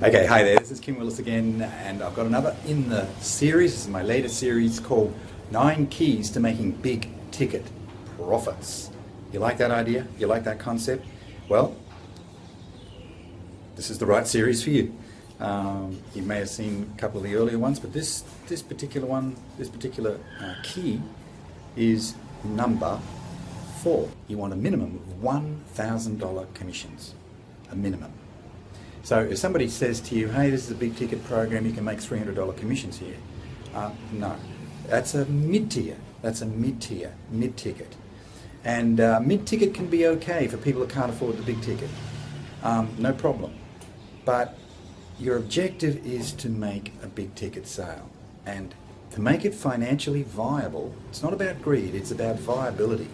Okay, hi there, this is Kim Willis again, and I've got another in the series. This is my latest series called 9 Keys to Making Big Ticket Profits. You like that idea? You like that concept? Well, this is the right series for you. You may have seen a couple of the earlier ones, but this particular key is number 4. You want a minimum of $1,000 commissions, a minimum. So if somebody says to you, hey, this is a big ticket program, you can make $300 commissions here. No, that's a mid-tier. That's a mid-tier, mid-ticket. And mid-ticket can be okay for people that can't afford the big ticket. No problem. But your objective is to make a big ticket sale. And to make it financially viable, it's not about greed, it's about viability.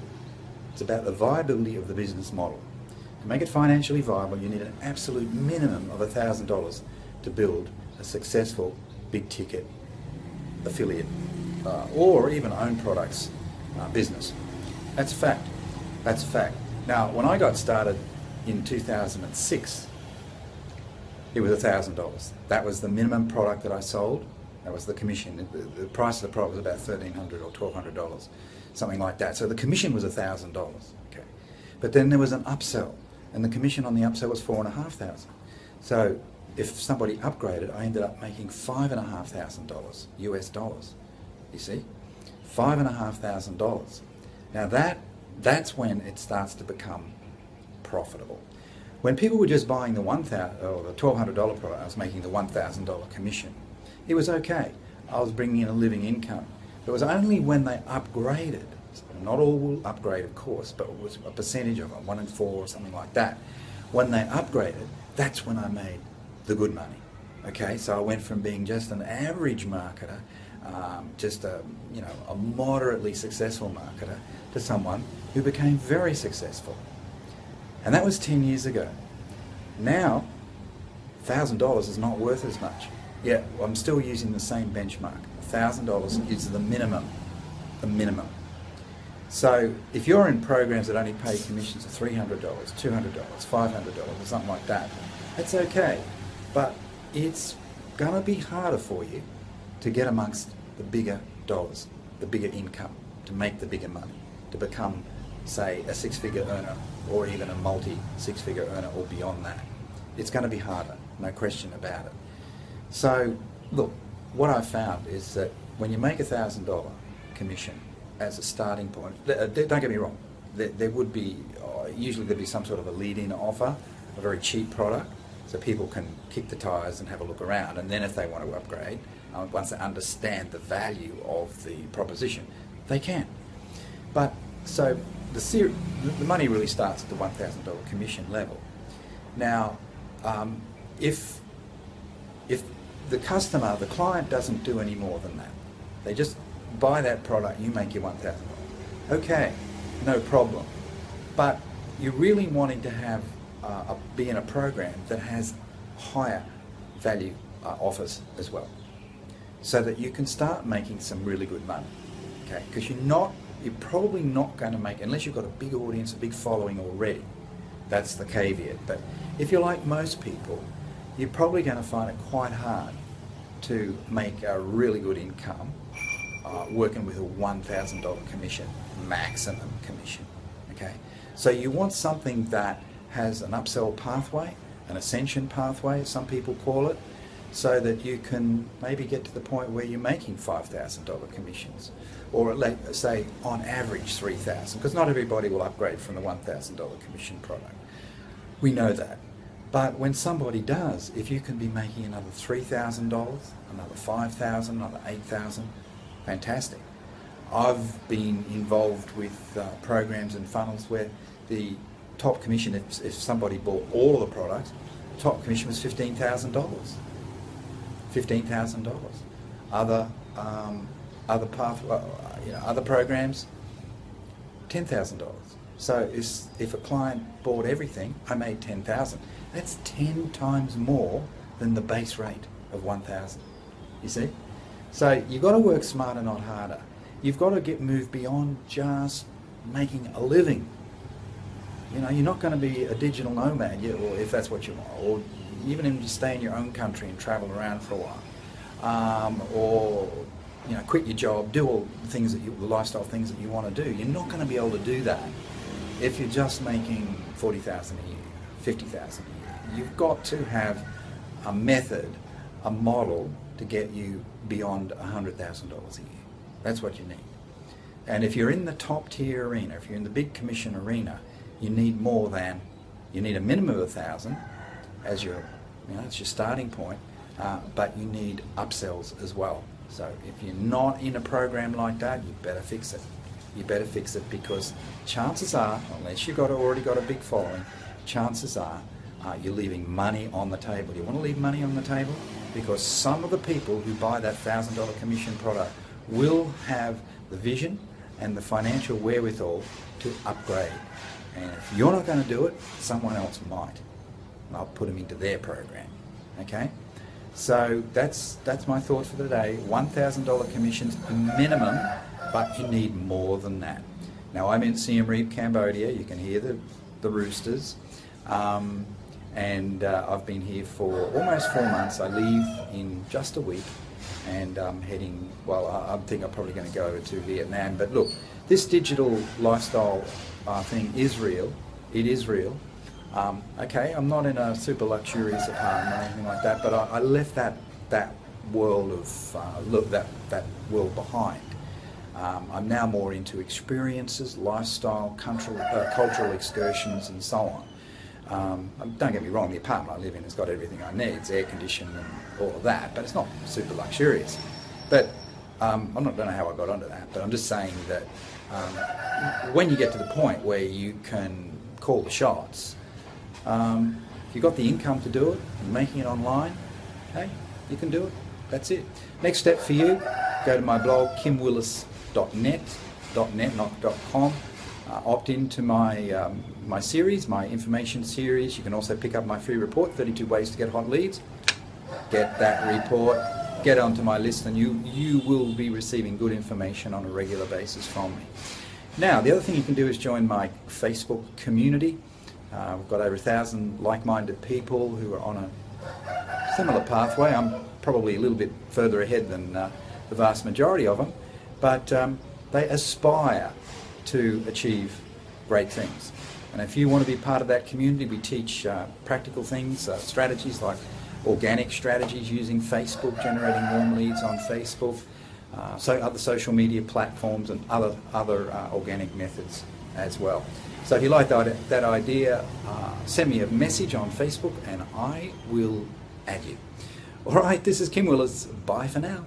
It's about the viability of the business model. To make it financially viable, you need an absolute minimum of $1,000 to build a successful big ticket affiliate or even own products business. That's a fact. That's a fact. Now, when I got started in 2006, it was $1,000. That was the minimum product that I sold. That was the commission. The price of the product was about $1,300 or $1,200, something like that. So the commission was $1,000. Okay, but then there was an upsell. And the commission on the upsell was $4,500. So if somebody upgraded, I ended up making $5,500 US dollars. You see, $5,500. Now that's when it starts to become profitable. When people were just buying the $1,000 or the $1,200 product, I was making the $1,000 commission. It was okay. I was bringing in a living income. It was only when they upgraded. Not all will upgrade, of course, but it was a percentage of them, 1 in 4 or something like that. When they upgraded, that's when I made the good money. Okay, so I went from being just an average marketer, just a moderately successful marketer, to someone who became very successful. And that was 10 years ago. Now, $1,000 is not worth as much. Yeah, I'm still using the same benchmark. $1,000 is the minimum. The minimum. So if you're in programs that only pay commissions of $300, $200, $500 or something like that, that's okay. But it's going to be harder for you to get amongst the bigger dollars, the bigger income, to make the bigger money, to become, say, a 6-figure earner or even a multi-6-figure earner or beyond that. It's going to be harder, no question about it. So, look, what I've found is that when you make $1,000 commission, as a starting point, don't get me wrong, there would be, usually there'd be some sort of a lead-in offer, a very cheap product, so people can kick the tires and have a look around, and then if they want to upgrade, once they understand the value of the proposition, they can. But, so the money really starts at the $1,000 commission level. Now, if the customer, the client doesn't do any more than that, they just buy that product, you make your $1,000. Okay, no problem. But you're really wanting to have be in a program that has higher value offers as well, so that you can start making some really good money. Okay, because you're probably not going to make, unless you've got a big audience, a big following already. That's the caveat. But if you're like most people, you're probably going to find it quite hard to make a really good income working with a $1,000 commission, maximum commission. Okay, so you want something that has an upsell pathway, an ascension pathway, as some people call it, so that you can maybe get to the point where you're making $5,000 commissions, or let's say on average $3,000, because not everybody will upgrade from the $1,000 commission product. We know that. But when somebody does, if you can be making another $3,000, another $5,000, another $8,000, fantastic. I've been involved with programs and funnels where the top commission, if somebody bought all of the products, the top commission was $15,000. $15,000. Other programs, $10,000. So if a client bought everything, I made $10,000. That's 10 times more than the base rate of $1,000. You see? So you've got to work smarter, not harder. You've got to move beyond just making a living. You know, you're not going to be a digital nomad, or if that's what you want, or even if you stay in your own country and travel around for a while, or quit your job, do all the things the lifestyle things that you want to do. You're not going to be able to do that if you're just making 40,000 a year, 50,000 a year. You've got to have a method, a model to get you beyond $100,000 a year. That's what you need. And if you're in the top tier arena, if you're in the big commission arena, you need you need a minimum of 1,000 as that's your starting point, but you need upsells as well. So if you're not in a program like that, you better fix it. You better fix it, because chances are, unless you've already got a big following, chances are you're leaving money on the table. You want to leave money on the table because some of the people who buy that $1,000 commission product will have the vision and the financial wherewithal to upgrade. And if you're not going to do it, someone else might. And I'll put them into their program. Okay? So that's my thought for today. $1,000 commissions minimum, but you need more than that. Now, I'm in Siem Reap, Cambodia. You can hear the roosters. And I've been here for almost 4 months. I leave in just a week, and I'm heading, I think I'm probably going to go over to Vietnam. But look, this digital lifestyle thing is real. It is real. Okay, I'm not in a super luxurious apartment or anything like that, but I left that world of that world behind. I'm now more into experiences, lifestyle, cultural excursions, and so on. Don't get me wrong, the apartment I live in has got everything I need. It's air conditioned and all of that, but it's not super luxurious. But I don't know how I got onto that, but I'm just saying that when you get to the point where you can call the shots, if you've got the income to do it and making it online, hey, you can do it. That's it. Next step for you, go to my blog, kimwillis.net, not .com. Opt into my my series, my information series. You can also pick up my free report, 32 Ways to Get Hot Leads. Get that report, get onto my list, and you will be receiving good information on a regular basis from me. Now, the other thing you can do is join my Facebook community. We've got over 1,000 like-minded people who are on a similar pathway. I'm probably a little bit further ahead than the vast majority of them, but they aspire to achieve great things. And if you want to be part of that community, we teach practical things, strategies like organic strategies using Facebook, generating warm leads on Facebook, so other social media platforms, and other organic methods as well. So if you like that idea, send me a message on Facebook and I will add you. All right, this is Kim Willis. Bye for now.